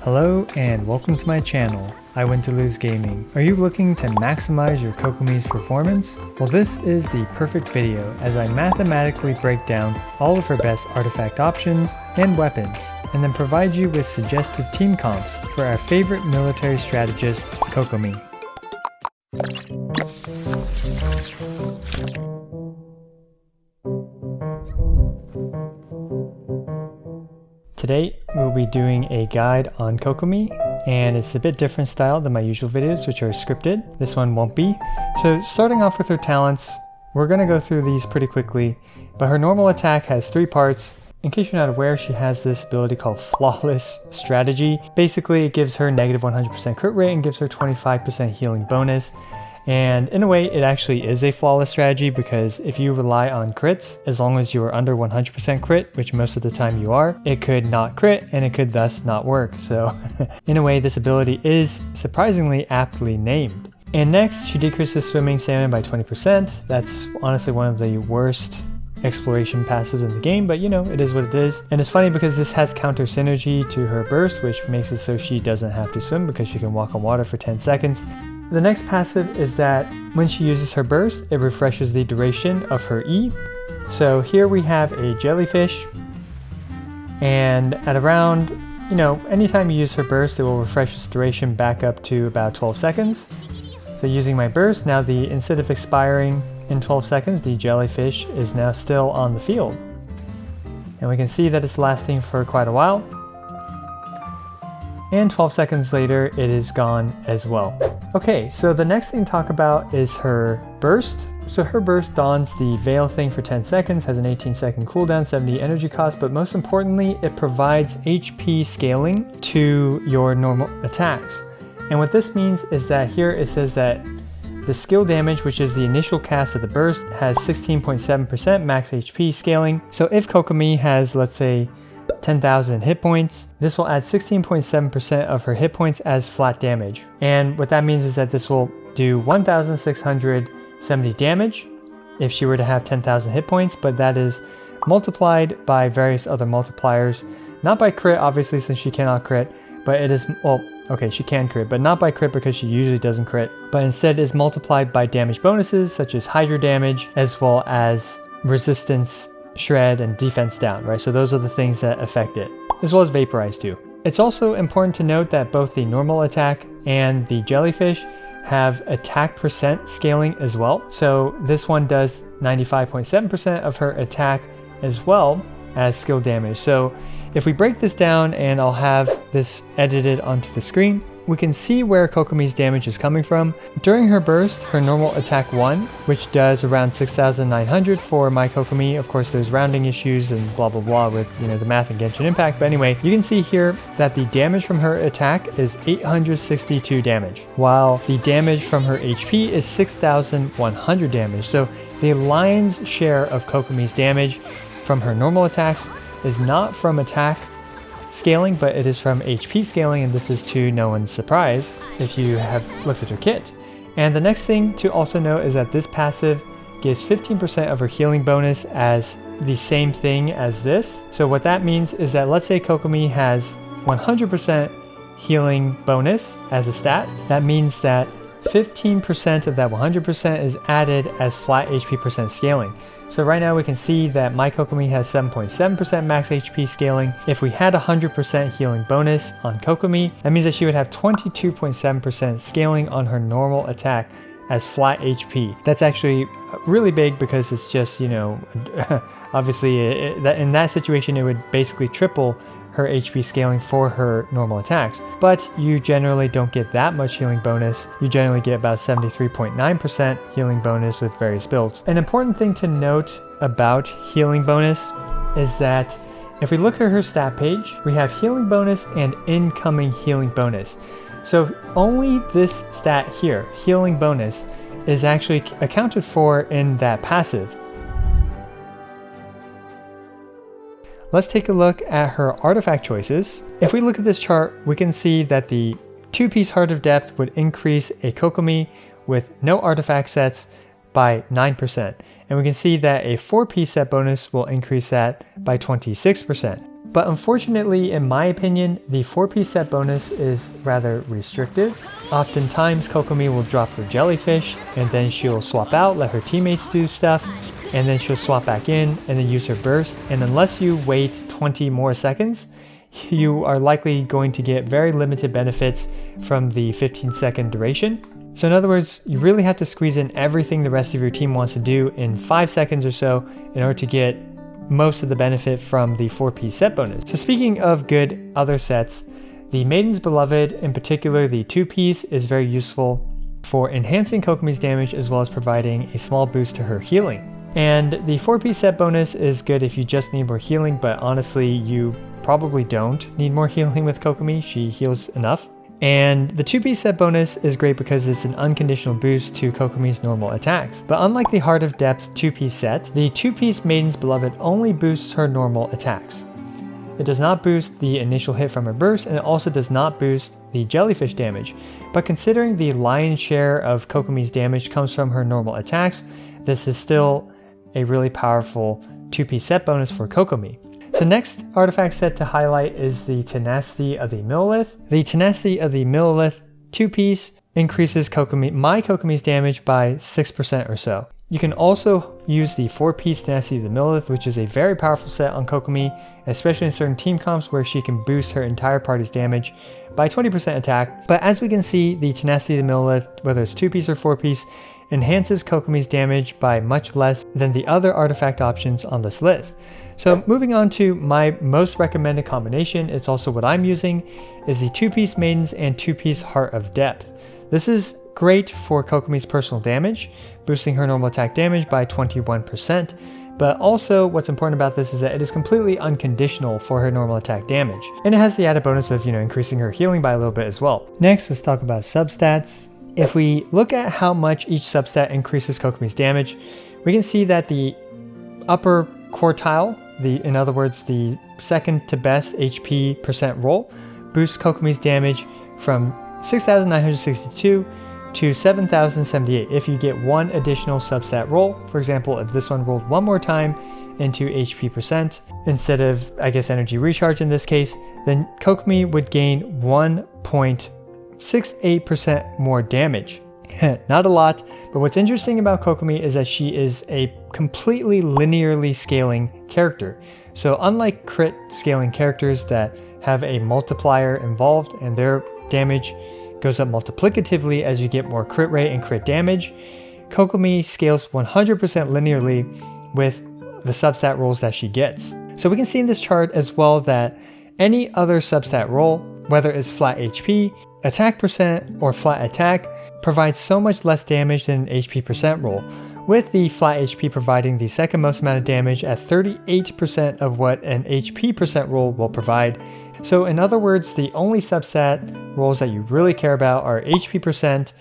Hello and welcome to my channel, I Win to Lose Gaming. Are you looking to maximize your Kokomi's performance? Well, this is the perfect video as I mathematically break down all of her best artifact options and weapons, and then provide you with suggested team comps for our favorite military strategist, Kokomi. Today, we'll be doing a guide on Kokomi, and it's a bit different style than my usual videos, which are scripted. This one won't be. So starting off with her talents, we're going to go through these pretty quickly, but her normal attack has 3 parts. In case you're not aware, she has this ability called Flawless Strategy. Basically, it gives her negative 100% crit rate and gives her 25% healing bonus. And in a way, it actually is a flawless strategy because if you rely on crits, as long as you are under 100% crit, which most of the time you are, it could not crit and it could thus not work. So in a way, this ability is surprisingly aptly named. And next, she decreases swimming stamina by 20%. That's honestly one of the worst exploration passives in the game, but you know, it is what it is. And it's funny because this has counter synergy to her burst, which makes it so she doesn't have to swim because she can walk on water for 10 seconds. The next passive is that when she uses her burst, it refreshes the duration of her E. So here we have a jellyfish, and at around, anytime you use her burst, it will refresh its duration back up to about 12 seconds. So using my burst, now instead of expiring in 12 seconds, the jellyfish is now still on the field. And we can see that it's lasting for quite a while. And 12 seconds later, it is gone as well. Okay, so the next thing to talk about is her burst. So her burst dons the veil thing for 10 seconds, has an 18-second cooldown, 70 energy cost, but most importantly, it provides HP scaling to your normal attacks. And what this means is that here it says that the skill damage, which is the initial cast of the burst, has 16.7% max HP scaling. So if Kokomi has, let's say, 10,000 hit points, this will add 16.7% of her hit points as flat damage. And what that means is that this will do 1,670 damage if she were to have 10,000 hit points, but that is multiplied by various other multipliers, not by crit, obviously, since she cannot crit, but it is, well, okay, she can crit, but not by crit because she usually doesn't crit, but instead is multiplied by damage bonuses such as Hydra damage, as well as resistance, shred, and defense down, right? So those are the things that affect it, as well as vaporize too. It's also important to note that both the normal attack and the jellyfish have attack percent scaling as well. So this one does 95.7% of her attack as well as skill damage. So if we break this down, and I'll have this edited onto the screen, we can see where Kokomi's damage is coming from. During her burst, her normal attack 1, which does around 6,900 for my Kokomi. Of course, there's rounding issues and blah, blah, blah with, the math and Genshin impact. But anyway, you can see here that the damage from her attack is 862 damage, while the damage from her HP is 6,100 damage. So the lion's share of Kokomi's damage from her normal attacks is not from attack scaling, but it is from HP scaling, and this is to no one's surprise if you have looked at her kit. And the next thing to also note is that this passive gives 15% of her healing bonus as the same thing as this. So what that means is that, let's say Kokomi has 100% healing bonus as a stat. That means that 15% of that 100% is added as flat HP percent scaling. So right now we can see that my Kokomi has 7.7% max HP scaling. If we had 100% healing bonus on Kokomi, that means that she would have 22.7% scaling on her normal attack as flat HP. That's actually really big because it's just, obviously in that situation it would basically triple her HP scaling for her normal attacks. But you generally don't get that much healing bonus. You generally get about 73.9% healing bonus with various builds. An important thing to note about healing bonus is that if we look at her stat page, we have healing bonus and incoming healing bonus. So only this stat here, healing bonus, is actually accounted for in that passive. Let's take a look at her artifact choices. If we look at this chart, we can see that the 2-piece Heart of Depth would increase a Kokomi with no artifact sets by 9%. And we can see that a 4-piece set bonus will increase that by 26%. But unfortunately, in my opinion, the 4-piece set bonus is rather restrictive. Oftentimes, Kokomi will drop her jellyfish, and then she'll swap out, let her teammates do stuff, and then she'll swap back in, and then use her burst. And unless you wait 20 more seconds, you are likely going to get very limited benefits from the 15-second duration. So in other words, you really have to squeeze in everything the rest of your team wants to do in 5 seconds or so in order to get most of the benefit from the 4-piece set bonus. So speaking of good other sets, the Maiden's Beloved, in particular the 2-piece, is very useful for enhancing Kokomi's damage as well as providing a small boost to her healing. And the 4-piece set bonus is good if you just need more healing, but honestly, you probably don't need more healing with Kokomi. She heals enough. And the 2-piece set bonus is great because it's an unconditional boost to Kokomi's normal attacks. But unlike the Heart of Depth 2-piece set, the 2-piece Maiden's Beloved only boosts her normal attacks. It does not boost the initial hit from her burst, and it also does not boost the jellyfish damage. But considering the lion's share of Kokomi's damage comes from her normal attacks, this is still a really powerful 2-piece set bonus for Kokomi. So next artifact set to highlight is the Tenacity of the Millelith. The Tenacity of the Millelith 2-piece increases my Kokomi's damage by 6% or so. You can also use the 4-piece Tenacity of the Millelith, which is a very powerful set on Kokomi, especially in certain team comps where she can boost her entire party's damage by 20% attack. But as we can see, the Tenacity of the Millelith, whether it's 2-piece or 4-piece, enhances Kokomi's damage by much less than the other artifact options on this list. So moving on to my most recommended combination, it's also what I'm using, is the 2-piece Maidens and 2-piece Heart of Depth. This is great for Kokomi's personal damage, boosting her normal attack damage by 21%, but also what's important about this is that it is completely unconditional for her normal attack damage. And it has the added bonus of, increasing her healing by a little bit as well. Next, let's talk about substats. If we look at how much each substat increases Kokomi's damage, we can see that the upper quartile, in other words, the second to best HP percent roll, boosts Kokomi's damage from 6,962 to 7,078 if you get one additional substat roll. For example, if this one rolled one more time into HP percent instead of, energy recharge in this case, then Kokomi would gain 1.68% more damage. Not a lot, but what's interesting about Kokomi is that she is a completely linearly scaling character. So unlike crit scaling characters that have a multiplier involved and their damage goes up multiplicatively as you get more crit rate and crit damage, Kokomi scales 100% linearly with the substat rolls that she gets. So we can see in this chart as well that any other substat roll, whether it's flat HP, attack percent, or flat attack, provides so much less damage than an HP percent roll, with the flat HP providing the second most amount of damage at 38% of what an HP percent roll will provide. So in other words, the only substat rolls that you really care about are HP percent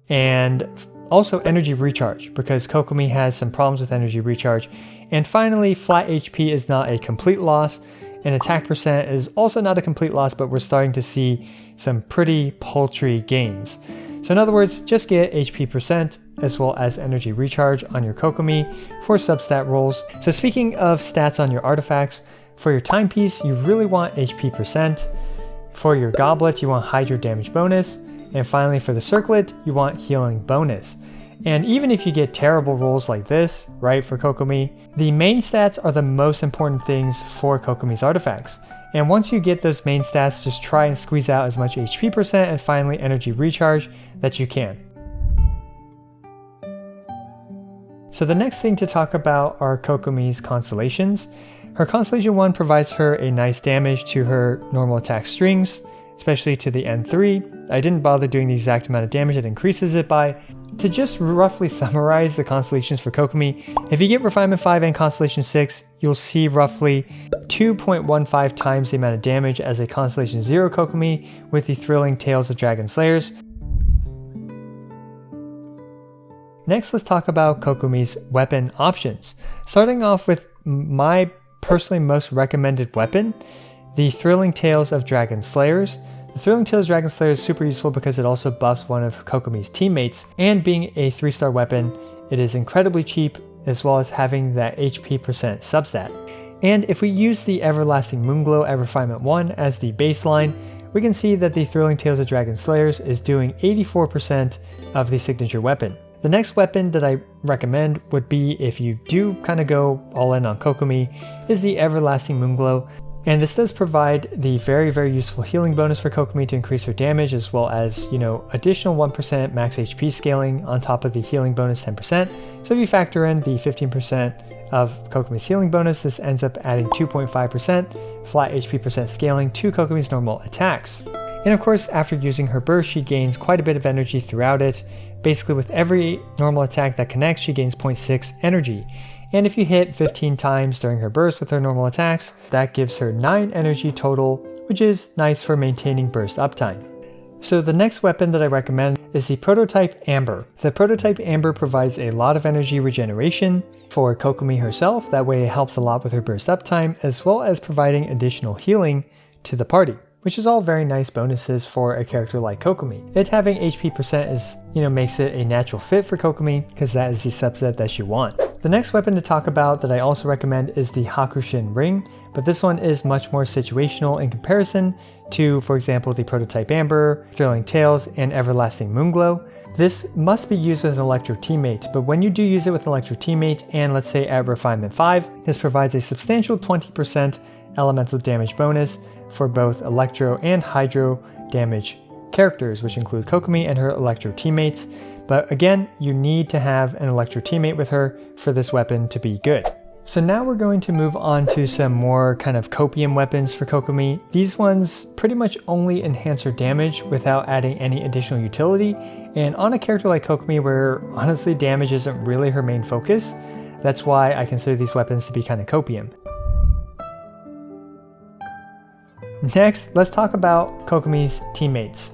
and also energy recharge, because Kokomi has some problems with energy recharge. And finally, flat HP is not a complete loss, and attack percent is also not a complete loss, but we're starting to see some pretty paltry gains. So in other words, just get HP percent as well as energy recharge on your Kokomi for substat rolls. So speaking of stats on your artifacts, for your timepiece, you really want HP percent. For your goblet, you want Hydro damage bonus. And finally, for the circlet, you want healing bonus. And even if you get terrible rolls like this, right, for Kokomi, the main stats are the most important things for Kokomi's artifacts. And once you get those main stats, just try and squeeze out as much HP percent and finally energy recharge that you can. So the next thing to talk about are Kokomi's Constellations. Her Constellation 1 provides her a nice damage to her normal attack strings, especially to the N3. I didn't bother doing the exact amount of damage it increases it by. To just roughly summarize the Constellations for Kokomi, if you get Refinement 5 and Constellation 6, you'll see roughly 2.15 times the amount of damage as a Constellation 0 Kokomi with the Thrilling Tales of Dragon Slayers. Next, let's talk about Kokomi's weapon options. Starting off with my personally most recommended weapon, the Thrilling Tales of Dragon Slayers. The Thrilling Tales of Dragon Slayer is super useful because it also buffs one of Kokomi's teammates, and being a 3-star weapon, it is incredibly cheap as well as having that HP percent substat. And if we use the Everlasting Moonglow at Refinement 1 as the baseline, we can see that the Thrilling Tales of Dragon Slayers is doing 84% of the signature weapon. The next weapon that I recommend would be, if you do kind of go all in on Kokomi, is the Everlasting Moonglow. And this does provide the very useful healing bonus for Kokomi to increase her damage, as well as, additional 1% max HP scaling on top of the healing bonus 10%. So if you factor in the 15% of Kokomi's healing bonus, this ends up adding 2.5% flat HP percent scaling to Kokomi's normal attacks. And of course, after using her burst, she gains quite a bit of energy throughout it. Basically, with every normal attack that connects, she gains 0.6 energy. And if you hit 15 times during her burst with her normal attacks, that gives her 9 energy total, which is nice for maintaining burst uptime. So the next weapon that I recommend is the Prototype Amber. The Prototype Amber provides a lot of energy regeneration for Kokomi herself. That way it helps a lot with her burst uptime, as well as providing additional healing to the party, which is all very nice bonuses for a character like Kokomi. It having HP percent is, makes it a natural fit for Kokomi, because that is the subset that you want. The next weapon to talk about that I also recommend is the Hakushin Ring, but this one is much more situational in comparison to, for example, the Prototype Amber, Thrilling Tales, and Everlasting Moonglow. This must be used with an Electro teammate, but when you do use it with an Electro teammate, and let's say at Refinement 5, this provides a substantial 20% elemental damage bonus for both Electro and Hydro damage characters, which include Kokomi and her Electro teammates. But again, you need to have an Electro teammate with her for this weapon to be good. So now we're going to move on to some more kind of copium weapons for Kokomi. These ones pretty much only enhance her damage without adding any additional utility. And on a character like Kokomi, where honestly damage isn't really her main focus, that's why I consider these weapons to be kind of copium. Next, let's talk about Kokomi's teammates.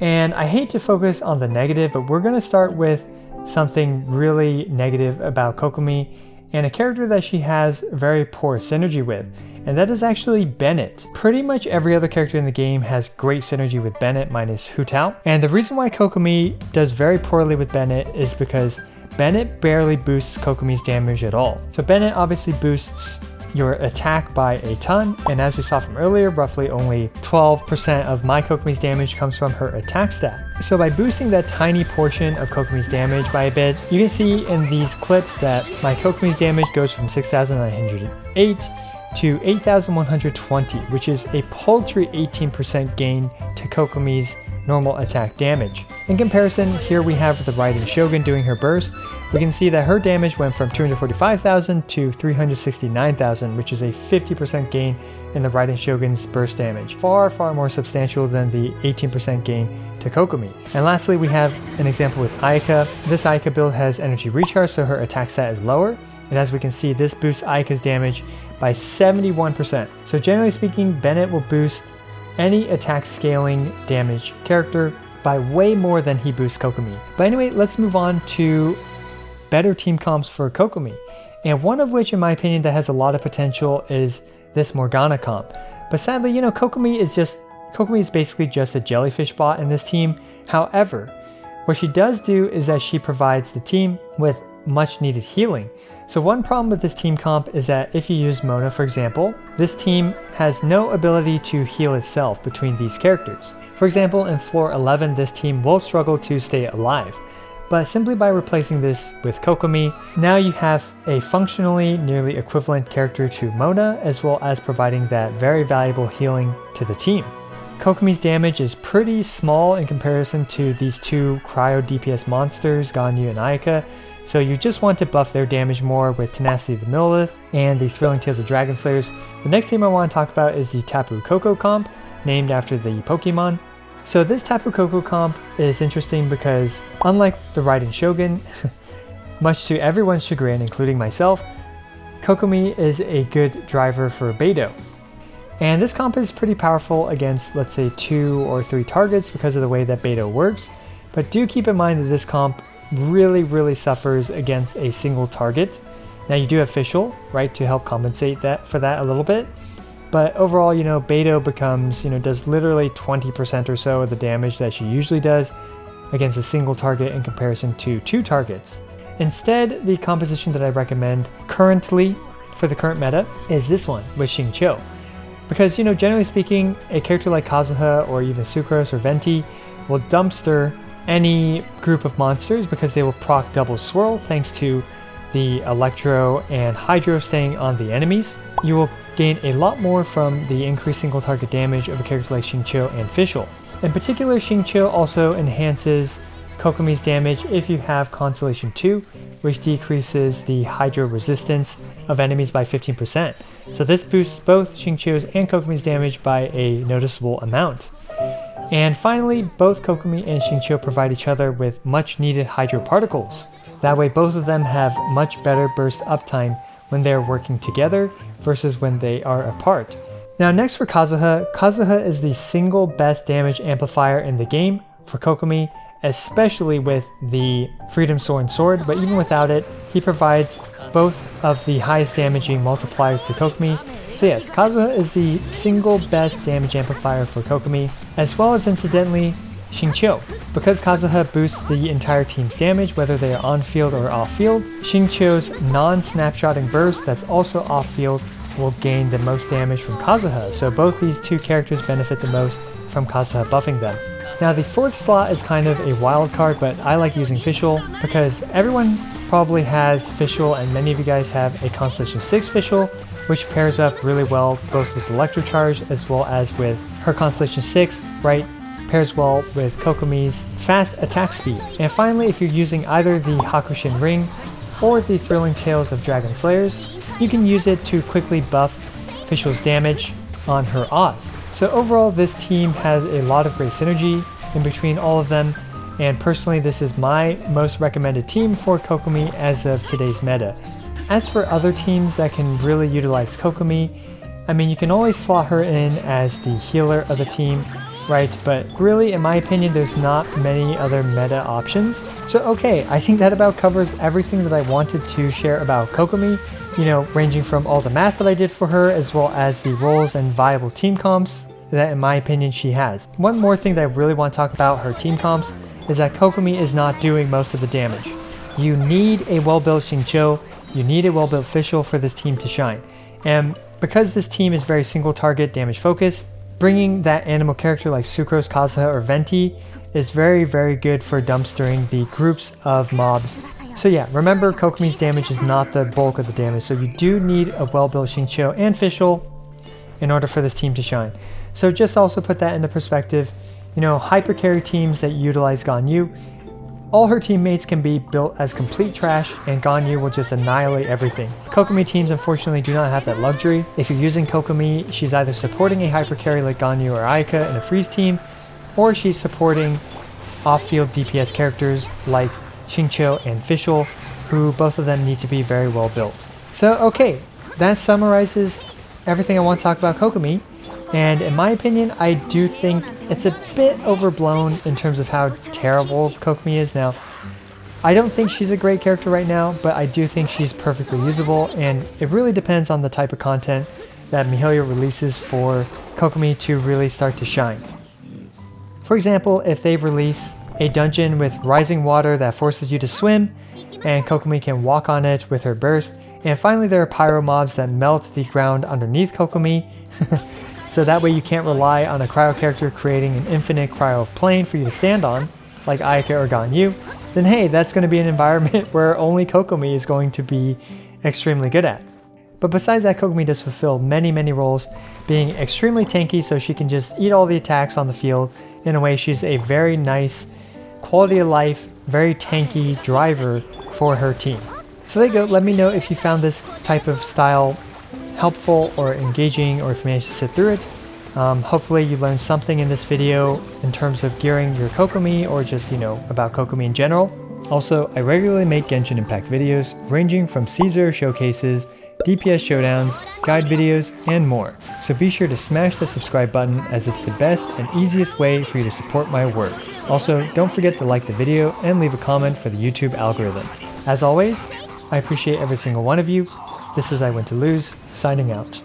And I hate to focus on the negative, but we're going to start with something really negative about Kokomi, and a character that she has very poor synergy with, and that is actually Bennett. Pretty much every other character in the game has great synergy with Bennett minus Hu Tao, and the reason why Kokomi does very poorly with Bennett is because Bennett barely boosts Kokomi's damage at all. So Bennett obviously boosts your attack by a ton, and as we saw from earlier, roughly only 12% of my Kokomi's damage comes from her attack stat. So by boosting that tiny portion of Kokomi's damage by a bit, you can see in these clips that my Kokomi's damage goes from 6,908 to 8,120, which is a paltry 18% gain to Kokomi's normal attack damage. In comparison, here we have the Raiden Shogun doing her burst. We can see that her damage went from 245,000 to 369,000, which is a 50% gain in the Raiden Shogun's burst damage. Far more substantial than the 18% gain to Kokomi. And lastly, we have an example with Ayaka. This Ayaka build has energy recharge, so her attack stat is lower. And as we can see, this boosts Ayaka's damage by 71%. So generally speaking, Bennett will boost any attack scaling damage character by way more than he boosts Kokomi. But anyway, let's move on to better team comps for Kokomi. And one of which, in my opinion, that has a lot of potential is this Morgana comp. But sadly, Kokomi is basically just a jellyfish bot in this team. However, what she does do is that she provides the team with much needed healing. So one problem with this team comp is that if you use Mona, for example, this team has no ability to heal itself between these characters. For example, in floor 11, this team will struggle to stay alive. But simply by replacing this with Kokomi, now you have a functionally nearly equivalent character to Mona, as well as providing that very valuable healing to the team. Kokomi's damage is pretty small in comparison to these two cryo DPS monsters, Ganyu and Ayaka, so you just want to buff their damage more with Tenacity of the Millilith and the Thrilling Tales of Dragon Slayers. The next team I want to talk about is the Tapu Koko comp, named after the Pokemon. So this Tapu Koko comp is interesting because, unlike the Raiden Shogun, much to everyone's chagrin, including myself, Kokomi is a good driver for Beidou. And this comp is pretty powerful against, let's say, 2 or 3 targets because of the way that Beidou works. But do keep in mind that this comp really suffers against a single target. Now you do have Fischl, right, to help compensate for that a little bit. But overall, Beidou becomes, does literally 20% or so of the damage that she usually does against a single target in comparison to 2 targets. Instead, the composition that I recommend currently for the current meta is this one with Xingqiu. Because, you know, generally speaking, a character like Kazuha or even Sucrose or Venti will dumpster any group of monsters because they will proc double swirl thanks to the Electro and Hydro staying on the enemies. You will gain a lot more from the increased single target damage of a character like Xingqiu and Fischl. In particular, Xingqiu also enhances Kokomi's damage if you have Constellation 2, which decreases the Hydro resistance of enemies by 15%. So this boosts both Xingqiu's and Kokomi's damage by a noticeable amount. And finally, both Kokomi and Xingqiu provide each other with much needed Hydro particles. That way both of them have much better burst uptime when they are working together versus when they are apart. Now next for Kazuha. Kazuha is the single best damage amplifier in the game for Kokomi, especially with the Freedom Sword, but even without it, he provides both of the highest damaging multipliers to Kokomi. So yes, Kazuha is the single best damage amplifier for Kokomi, as well as incidentally Xingqiu. Because Kazuha boosts the entire team's damage, whether they are on field or off field, Xingqiu's non-snapshotting burst that's also off field will gain the most damage from Kazuha, so both these two characters benefit the most from Kazuha buffing them. Now the fourth slot is kind of a wild card, but I like using Fischl because everyone probably has Fischl and many of you guys have a Constellation 6 Fischl, which pairs up really well both with Electro Charge as well as with her Constellation 6, right? Pairs well with Kokomi's fast attack speed. And finally, if you're using either the Hakushin Ring or the Thrilling Tales of Dragon Slayers, you can use it to quickly buff Fischl's damage on her Oz. So overall, this team has a lot of great synergy in between all of them, and personally this is my most recommended team for Kokomi as of today's meta. As for other teams that can really utilize Kokomi, I mean, you can always slot her in as the healer of the team, right? But really, in my opinion, there's not many other meta options. So okay, I think that about covers everything that I wanted to share about Kokomi, you know, ranging from all the math that I did for her as well as the roles and viable team comps that in my opinion she has. One more thing that I really want to talk about her team comps is that Kokomi is not doing most of the damage. You need a well-built Xingqiu, you need a well-built Fischl for this team to shine. And because this team is very single target damage focused, bringing that animal character like Sucrose, Kazuha, or Venti is very, very good for dumpstering the groups of mobs. So yeah, remember Kokomi's damage is not the bulk of the damage, so you do need a well-built Xingqiu and Fischl in order for this team to shine. So just also put that into perspective, you know, hyper carry teams that utilize Ganyu, all her teammates can be built as complete trash and Ganyu will just annihilate everything. Kokomi teams unfortunately do not have that luxury. If you're using Kokomi, she's either supporting a hyper carry like Ganyu or Ayaka in a freeze team, or she's supporting off-field DPS characters like Xingqiu and Fischl, who both of them need to be very well built. So okay, that summarizes everything I want to talk about Kokomi. And in my opinion, I do think it's a bit overblown in terms of how terrible Kokomi is now. I don't think she's a great character right now, but I do think she's perfectly usable, and it really depends on the type of content that Mihoyo releases for Kokomi to really start to shine. For example, if they release a dungeon with rising water that forces you to swim, and Kokomi can walk on it with her burst, and finally there are pyro mobs that melt the ground underneath Kokomi, so that way you can't rely on a cryo character creating an infinite cryo plane for you to stand on, like Ayaka or Ganyu, then hey, that's going to be an environment where only Kokomi is going to be extremely good at. But besides that, Kokomi does fulfill many, many roles, being extremely tanky so she can just eat all the attacks on the field. In a way, she's a very nice, quality of life, very tanky driver for her team. So there you go, let me know if you found this type of style helpful or engaging, or if you managed to sit through it. Hopefully you learned something in this video in terms of gearing your Kokomi, or just, you know, about Kokomi in general. Also, I regularly make Genshin Impact videos ranging from Caesar showcases, DPS showdowns, guide videos, and more. So be sure to smash the subscribe button, as it's the best and easiest way for you to support my work. Also, don't forget to like the video and leave a comment for the YouTube algorithm. As always, I appreciate every single one of you. This is I Win to Lose, signing out.